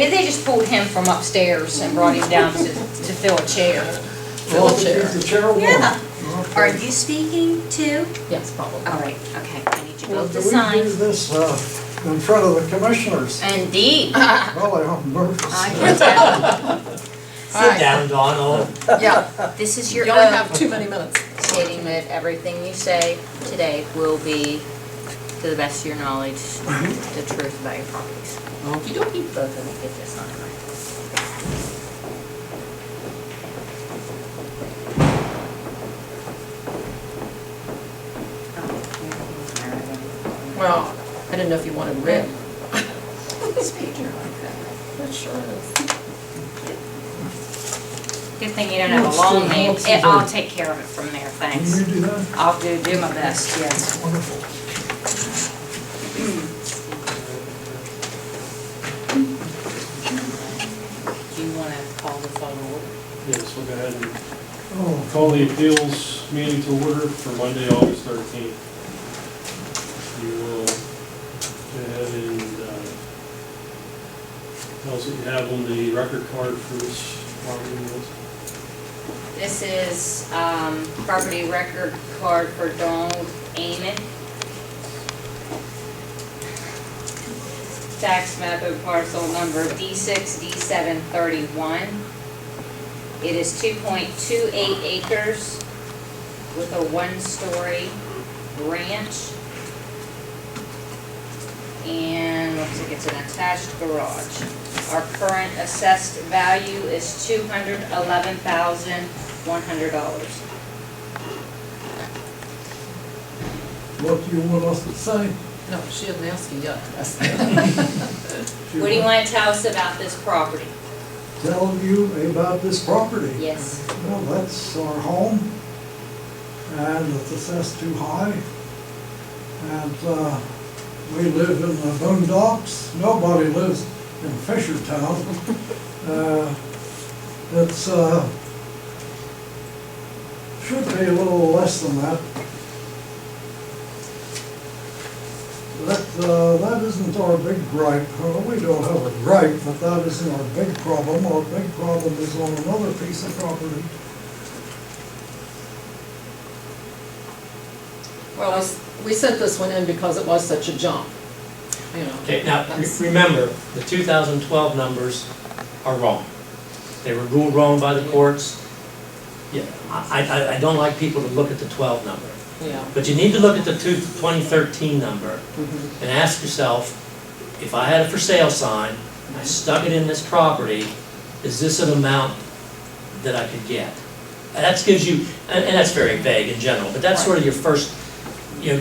They just pulled him from upstairs and brought him down to fill a chair. Fill a chair. The chair one. Yeah. Okay. Are you speaking too? Yes, probably. All right, okay, I need you Well, both do to we sign. do this in front of the commissioners? Indeed. Well, I'm nervous. I can tell. Sit down, Donald. Yeah, This is your you only oath have too many minutes. stating that everything you say today will be, to the best of your knowledge, the truth about your properties. Okey dokey. Both of them get this on right. Well, I didn't know if you wanted red. This page are like that. It sure is. Good thing you don't have a long name. I'll take care of it from there, Can thanks. you do that? I'll do my best, yes. Wonderful. Do you want to call this on order? Yes, we'll go ahead and Oh, call the appeals meeting to order for Monday, August 13th. You will go ahead and tell us what you have on the record card for this property. This is property record card for Donald Amon. Tax map and parcel number D6, D731. It is 2.28 acres with a one-story ranch. And looks like it's an attached garage. Our current assessed value is $211,100. what do you want us to say? No, she hasn't asked you yet. What do you want to tell us about this property? Tell you about this property? Yes. Well, that's our home, and it's assessed too high. And we live in the boondocks. Nobody lives in Fishertown. It's should be a little less than that. That isn't our big gripe. Well, we don't have a gripe, but that isn't our big problem. Our big problem is on another piece of property. Well, we sent this one in because it was such a jump, you know. Okay, now, remember, the 2012 numbers are wrong. They were ruled wrong by the courts. Yeah, I don't like people to look at the 12 number. Yeah. But you need to look at the 2013 number and ask yourself, if I had a for sale sign, I stuck it in this property, is this an amount that I could get? And that gives you, and that's very vague in general, but that's sort of your first,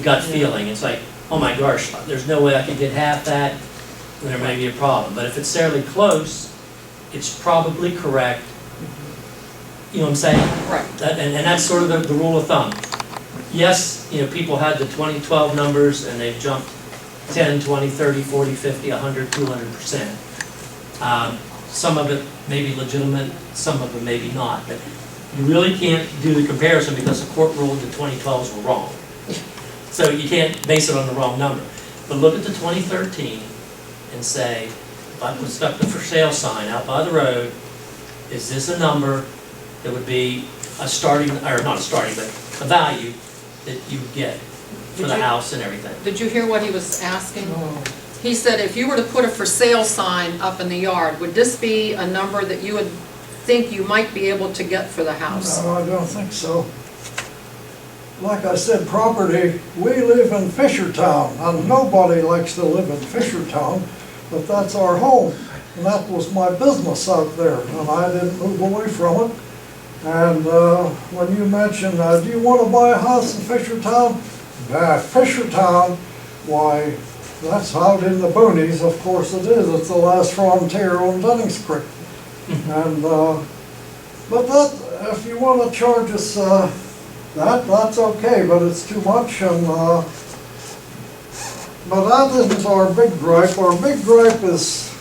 gut feeling. It's like, oh my gosh, there's no way I could get half that, then there may be a problem. But if it's fairly close, it's probably correct. You know what I'm saying? Right. And that's sort of the rule of thumb. Yes, people had the 2012 numbers and they've jumped 10, 20, 30, 40, 50, 100, 200%. Some of it may be legitimate, some of it maybe not. But you really can't do the comparison because the court ruled the 2012s were wrong. So you can't base it on the wrong number. But look at the 2013 and say, if I stuck the for sale sign out by the road, is this a number that would be a starting, or not a starting, but a value that you would get for the house and everything? Did you hear what he was asking? He said if you were to put a for sale sign up in the yard, would this be a number that you would think you might be able to get for the house? No, I don't think so. Like I said, property, we live in Fishertown, and nobody likes to live in Fishertown, but that's our home. And that was my business out there, and I didn't move away from it. And when you mentioned, do you want to buy a house in Fishertown? Fishertown, why, that's out in the boonies, of course it is. It's the last frontier on Dunnings Creek. And, but that, if you want to charge us that's okay, but it's too much. And but that isn't our big gripe. Our big gripe is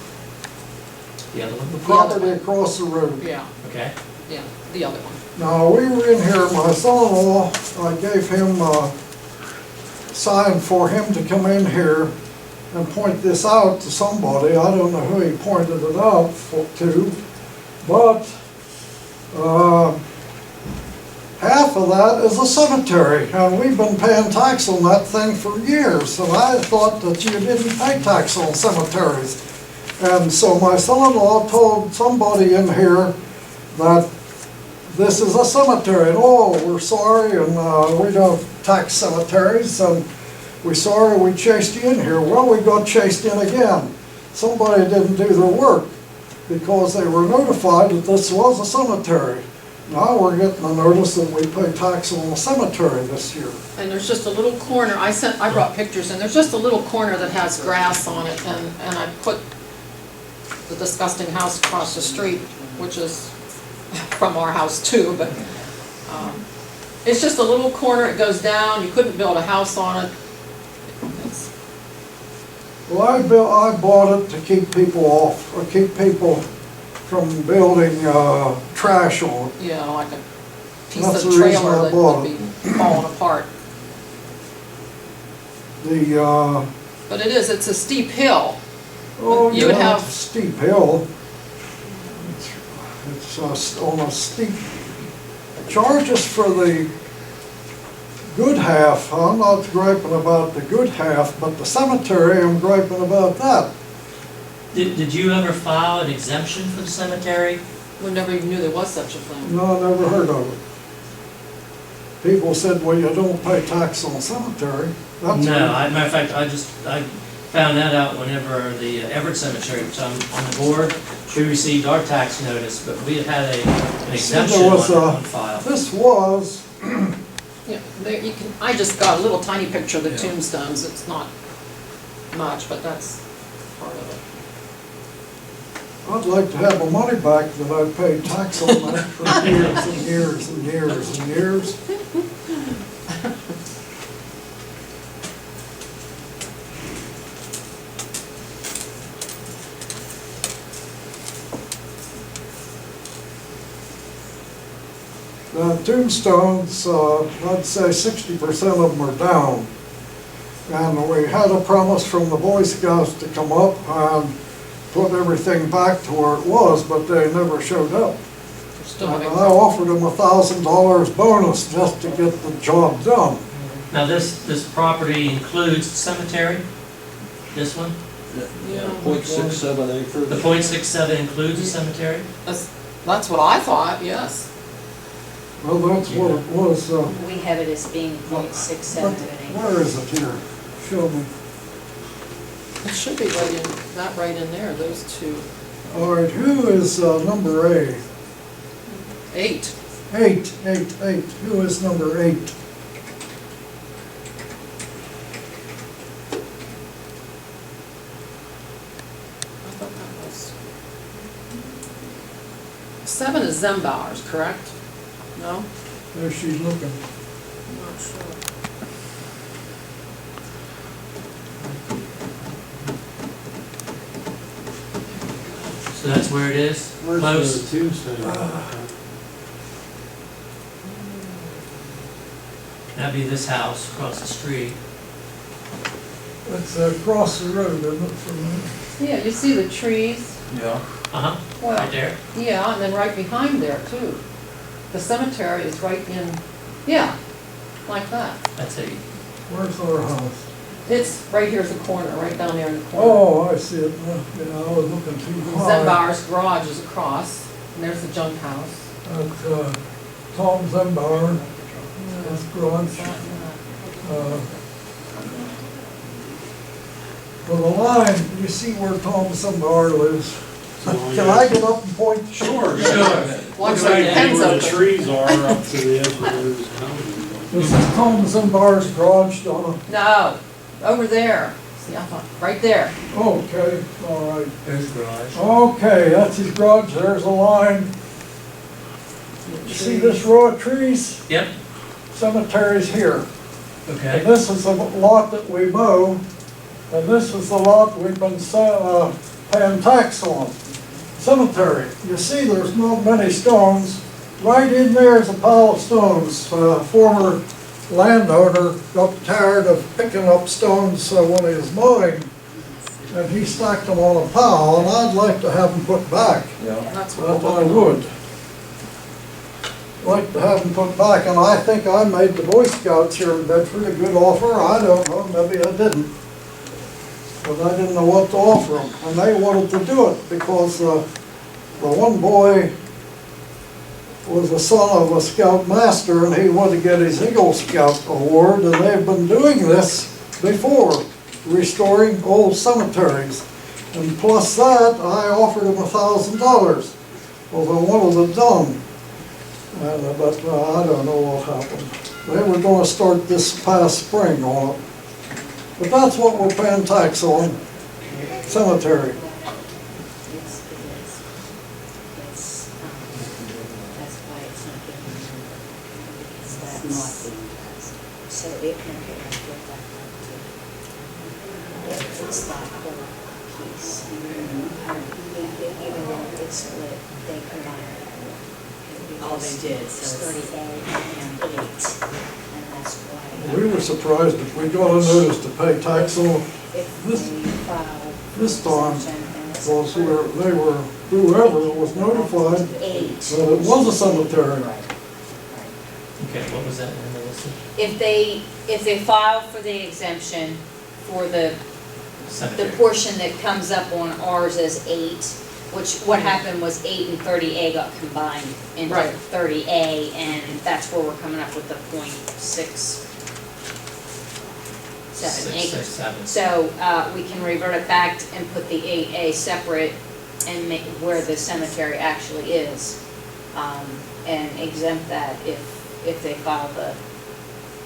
The other one? the property across the road. Yeah, Okay. yeah, the other one. Now, we were in here, my son-in-law, I gave him a sign for him to come in here and point this out to somebody. I don't know who he pointed it out to, but half of that is a cemetery, and we've been paying tax on that thing for years, and I thought that you didn't pay tax on cemeteries. And so my son-in-law told somebody in here that this is a cemetery, and oh, we're sorry, and we don't tax cemeteries, and we're sorry we chased you in here. Well, we got chased in again. Somebody didn't do their work because they were notified that this was a cemetery. Now we're getting a notice that we pay tax on the cemetery this year. And there's just a little corner, I brought pictures, and there's just a little corner that has grass on it, and I put the disgusting house across the street, which is from our house too, but it's just a little corner, it goes down, you couldn't build a house on it. It's- Well, I bought it to keep people off, or keep people from building trash on it. Yeah, like a piece That's of the reason trailer I that bought would be falling apart. But it's a steep hill. Oh, You would yeah, have- it's a steep hill. It's on a steep, charges for the good half. I'm not griping about the good half, but the cemetery, I'm griping about that. Did you ever file an exemption for the cemetery? We never even knew there was such a thing. No, I never heard of it. People said, well, you don't pay tax on cemetery. That's No, right. matter of fact, I found that out whenever the Everett Cemetery, which I'm on the board, we received our tax notice, but we had an exemption there was on file. This was, Yeah, there, you can, I just got a little tiny picture of the tombstones, it's not much, but that's part of it. I'd like to have the money back that I paid tax on that for years and years and years and years. The tombstones, I'd say 60% of them are down. And we had a promise from the Boy Scouts to come up and put everything back to where it was, but they never showed up. We're still And having I offered them $1,000 bonus just to get the job done. Now, this property includes the cemetery? This one? Yeah. 0.67 acres. The .67 includes the cemetery? That's what I thought, yes. Well, that's what it was. We have it as being .678. Where is it here? Show me. It should be right in there, those two. All right, who is number 8? 8. 8. Who is number 8? I thought that was. 7 is Zembauer's, correct? No? There she's looking. I'm not sure. So that's where it is? Where's Close? the tombstone? That'd be this house across the street. It's across the road, isn't it, from there? Yeah, you see the trees? Yeah. Uh-huh, Well, right there. yeah, and then right behind there too. The cemetery is right in, yeah, like that. That's it. Where's our house? It's right here's the corner, right down there in the corner. Oh, I see it. Yeah, I was looking too high. Zembauer's garage is across, and there's the junk house. That's Tom Zembauer, his garage. Well, the line, you see where Tom Zembauer lives? Can I get up and point? Sure. Watch Looks the like pens where the open. trees are up to the edge of those houses. This is Tom Zembauer's garage, Donna. No, over there. See, I thought, right there. Okay, all right. There's the garage. Okay, that's his garage, there's a line. You see this row of trees? Yep, Cemetery's here. And okay. this is the lot that we mow, and this is the lot we've been paying tax on. Cemetery. You see there's not many stones. Right in there is a pile of stones. Former landowner got tired of picking up stones when he was mowing, and he stacked them on a pile, and I'd like to have them put back. Yeah. That's what But I would. Like to have them put back, and I think I made the Boy Scouts here in Bedford a good offer. I don't know, maybe I didn't. But I didn't know what to offer them, and they wanted to do it because the one boy was the son of a scout master, and he wanted to get his Eagle Scout award, and they've been doing this before, restoring old cemeteries. And plus that, I offered him $1,000, because I wanted it done. But I don't know what happened. They were gonna start this past spring on it. But that's what we're paying tax on, cemetery. It's, that's why it's not getting removed. Because that's, so it can get back up to, if it's that whole piece. Even though it's split, they combine it. Oh, they did, It's so 30A and 8, and that's why. We were surprised if we got a notice to pay tax on If this- they file this time, exemption and it's because whoever was notified eight. that it was a cemetery. Okay, what was that, Melissa? If they file for the exemption for the Cemetery. portion that comes up on ours as 8, which what happened was 8 and 30A got combined into Right. 30A, and that's where we're coming up with the .678. 667. So, we can revert it back and put the 8A separate and make where the cemetery actually is. And exempt that if they file the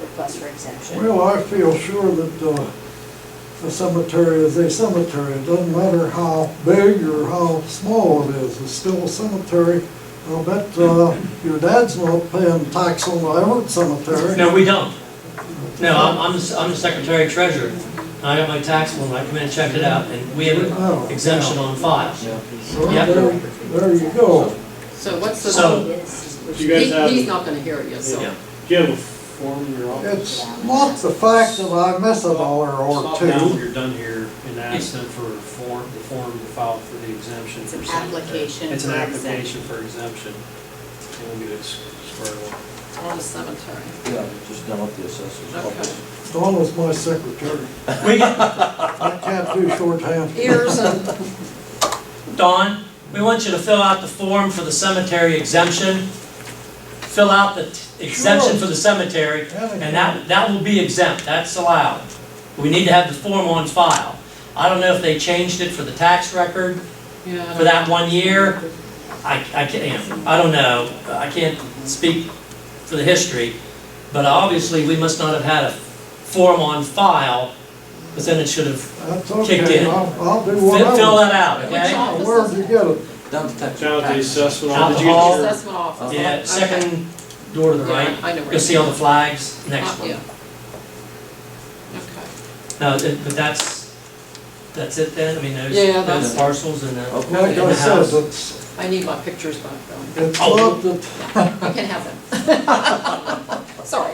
request for exemption. Well, I feel sure that the cemetery is a cemetery. It doesn't matter how big or how small it is, it's still a cemetery. I'll bet your dad's not paying tax on the Everett Cemetery. No, we don't. No, I'm the secretary treasurer. I got my tax form, I come in and checked it out, and we have an exemption on file. So Yep. there you go. So what's the, So- Do you guys have, he's do not gonna hear it yet, so. you have a form in your office? It's not the fact that I miss $1 or Stop down when two. you're done here and ask them for the form to file for the exemption. It's for an cemetery. application It's an for application for exemption. And we'll get it squared away. On the cemetery. Yeah, just down at the assessor's Okay. office. Dawn was my secretary. We get, I can't do shorthand. Ears and, Dawn, we want you to fill out the form for the cemetery exemption. Fill out the exemption for the cemetery, and that will be exempt, that's allowed. We need to have the form on file. I don't know if they changed it for the tax record yeah. for that 1 year. I can't, I don't know, I can't speak for the history, but obviously we must not have had a form on file, because then it should have That's kicked okay, in. I'll do Fill whatever. that out, Which okay? office Where'd is you it? get it? Down to tax. Down at the assessment Out office. the Did you get hall. your- Assessment office. Yeah, Okay. second door to the Yeah, right. I know where You'll see it all the is. flags next Yeah. one. Okay. No, but that's it then? I mean, Yeah, those that's- parcels and the, Okay. Like in I the said, house. it's I need my pictures back though. Oh. not that, You can have them. Sorry.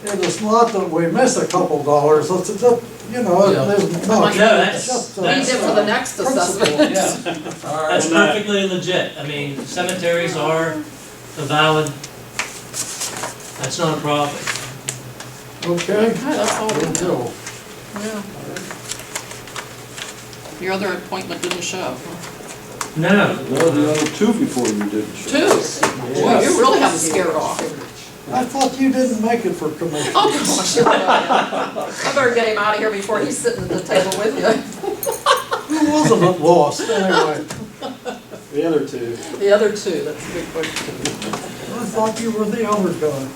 it is not that we miss a couple dollars, it's that, you know, Yeah. it isn't No, much. that's- It's just, Need them for the next principle. assessment. Yeah. All right. That's And that- perfectly legit. I mean, cemeteries are a valid, that's not a problem. Okay? Okay, that's all we There you know. go. Yeah. Your other appointment didn't show. No, No, the other two before you didn't show. Two? Boy, you really have me scared off. I thought you didn't make it for commission. Oh, gosh, you're right. I better get him out of here before he's sitting at the table with you. Who wasn't at lost, anyway? The other two. The other two, that's a good question. I thought you were the other guy.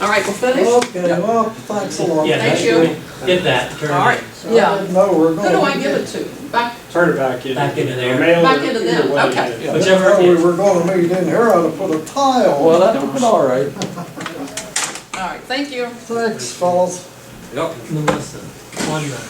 All right, we're finished? Okay, well, thanks a lot. yeah, Thank that's you. good. Get that, turn All right, it I yeah. didn't know we were Who gonna. do I give it to? Back, Turn it back in. Back into there. Or mail Back it, into either them, way, okay. yeah. Whichever I it we is. were gonna meet in here, I'd have put a tile. Well, that would have been all right. all right, thank you. Thanks, fellas. Yep. Melissa, one minute.